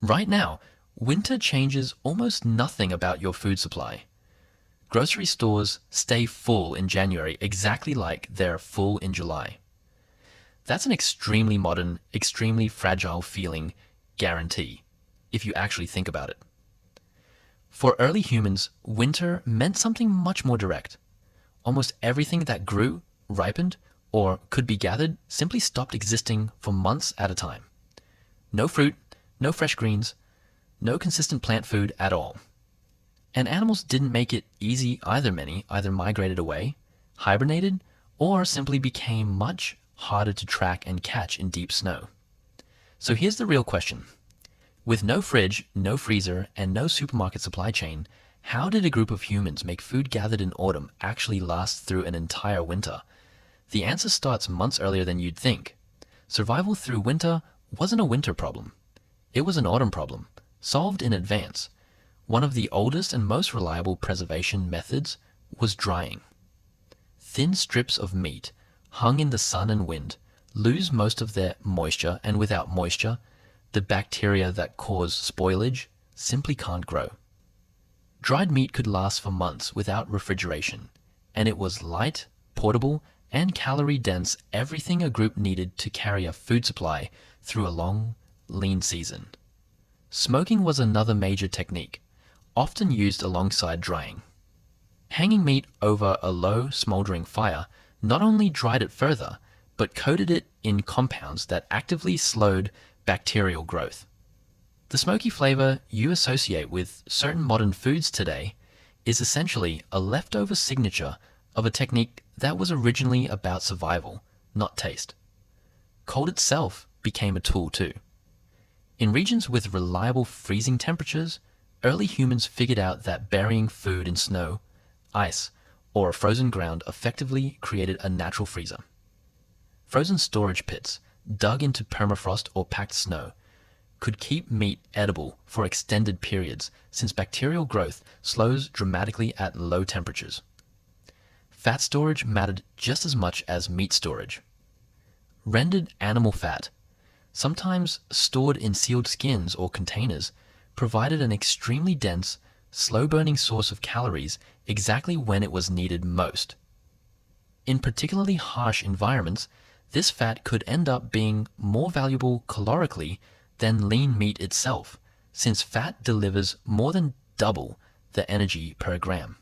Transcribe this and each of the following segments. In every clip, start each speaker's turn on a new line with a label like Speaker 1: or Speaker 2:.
Speaker 1: Right now, winter changes almost nothing about your food supply. Grocery stores stay full in January exactly like they're full in July. That's an extremely modern, extremely fragile feeling guarantee, if you actually think about it. For early humans, winter meant something much more direct. Almost everything that grew, ripened, or could be gathered simply stopped existing for months at a time. No fruit, no fresh greens, no consistent plant food at all. And animals didn't make it easy either. Many either migrated away, hibernated, or simply became much harder to track and catch in deep snow. So here's the real question. With no fridge, no freezer, and no supermarket supply chain, how did a group of humans make food gathered in autumn actually last through an entire winter? The answer starts months earlier than you'd think. Survival through winter wasn't a winter problem. It was an autumn problem, solved in advance. One of the oldest and most reliable preservation methods was drying. Thin strips of meat, hung in the sun and wind, lose most of their moisture, and without moisture, the bacteria that cause spoilage simply can't grow. Dried meat could last for months without refrigeration, and it was light, portable, and calorie-dense, everything a group needed to carry a food supply through a long, lean season. Smoking was another major technique, often used alongside drying. Hanging meat over a low, smoldering fire not only dried it further, but coated it in compounds that actively slowed bacterial growth. The smoky flavor you associate with certain modern foods today is essentially a leftover signature of a technique that was originally about survival, not taste. Cold itself became a tool too. In regions with reliable freezing temperatures, early humans figured out that burying food in snow, ice, or frozen ground effectively created a natural freezer. Frozen storage pits, dug into permafrost or packed snow, could keep meat edible for extended periods since bacterial growth slows dramatically at low temperatures. Fat storage mattered just as much as meat storage. Rendered animal fat, sometimes stored in sealed skins or containers, provided an extremely dense, slow-burning source of calories exactly when it was needed most. In particularly harsh environments, this fat could end up being more valuable calorically than lean meat itself, since fat delivers more than double the energy per gram.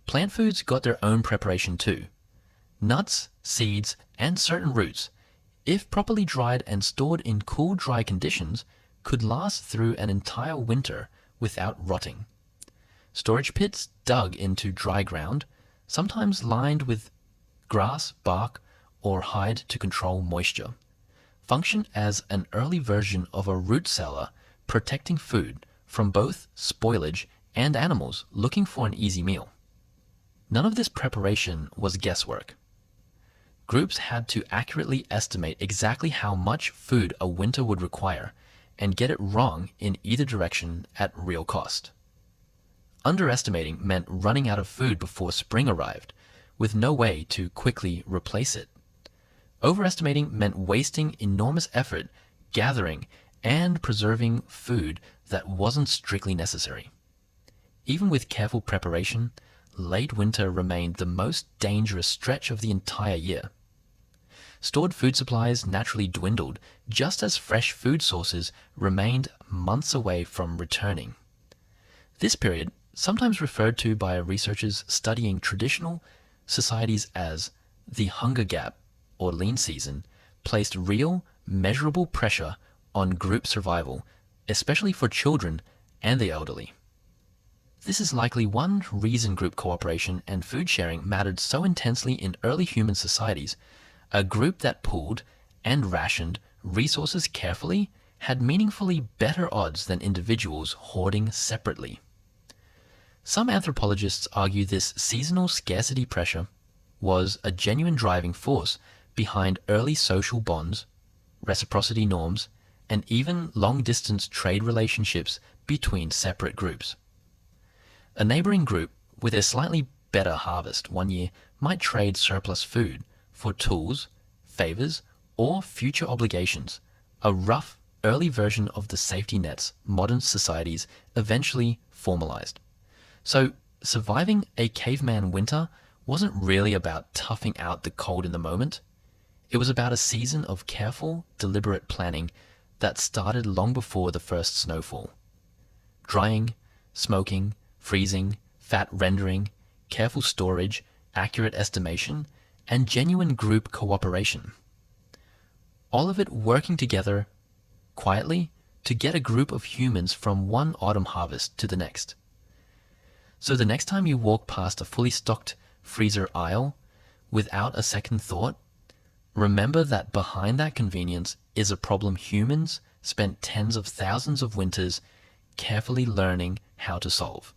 Speaker 1: Plant foods got their own preparation too. Nuts, seeds, and certain roots, if properly dried and stored in cool, dry conditions, could last through an entire winter without rotting. Storage pits dug into dry ground, sometimes lined with grass, bark, or hide to control moisture, functioned as an early version of a root cellar, protecting food from both spoilage and animals looking for an easy meal. None of this preparation was guesswork. Groups had to accurately estimate exactly how much food a winter would require and get it wrong in either direction at real cost. Underestimating meant running out of food before spring arrived, with no way to quickly replace it. Overestimating meant wasting enormous effort gathering and preserving food that wasn't strictly necessary. Even with careful preparation, late winter remained the most dangerous stretch of the entire year. Stored food supplies naturally dwindled just as fresh food sources remained months away from returning. This period, sometimes referred to by researchers studying traditional societies as the hunger gap or lean season, placed real, measurable pressure on group survival, especially for children and the elderly. This is likely one reason group cooperation and food sharing mattered so intensely in early human societies. A group that pooled and rationed resources carefully had meaningfully better odds than individuals hoarding separately. Some anthropologists argue this seasonal scarcity pressure was a genuine driving force behind early social bonds, reciprocity norms, and even long-distance trade relationships between separate groups. A neighboring group with a slightly better harvest one year might trade surplus food for tools, favors, or future obligations, a rough early version of the safety nets modern societies eventually formalized. So surviving a caveman winter wasn't really about toughing out the cold in the moment. It was about a season of careful, deliberate planning that started long before the first snowfall. Drying, smoking, freezing, fat rendering, careful storage, accurate estimation, and genuine group cooperation. All of it working together quietly to get a group of humans from one autumn harvest to the next. So the next time you walk past a fully stocked freezer aisle without a second thought, remember that behind that convenience is a problem humans spent tens of thousands of winters carefully learning how to solve.